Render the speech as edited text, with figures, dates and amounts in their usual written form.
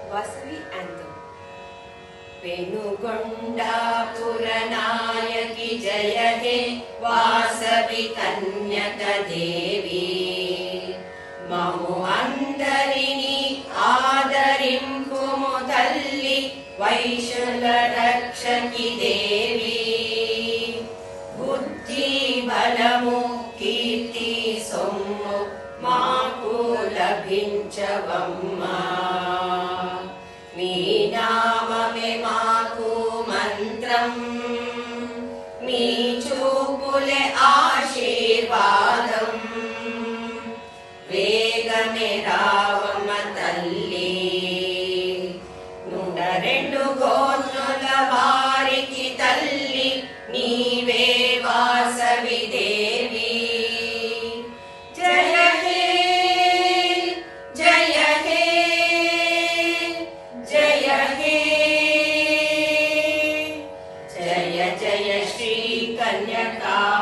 Vasavi anthem. Penugondapuರ ನಾಯಕಿ ಜಯ ಹೇ ವಾಸವಿ ಕನ್ಯಕ ದೇವಿ ಮಮು ಅಂದರಿನಿ ಆದರಿಂಪುಮು ತಲ್ಲಿ ವೈಶುಲ ರಕ್ಷಕಿ ದೇವಿ ಬುದ್ಧಿ ಬಲಮು ಕೀರ್ತಿ ಸೊಮ್ಮು మాకు లభించవమ్మా మీ నామమే మాకు మంత్రం మీ చూపులే ఆశీర్వాదం వేగమే రావమ్మ తల్లి రెండు గోత్రుల వారికి తల్లి నీవే వాసవి దేవి जय श्री कन्यका।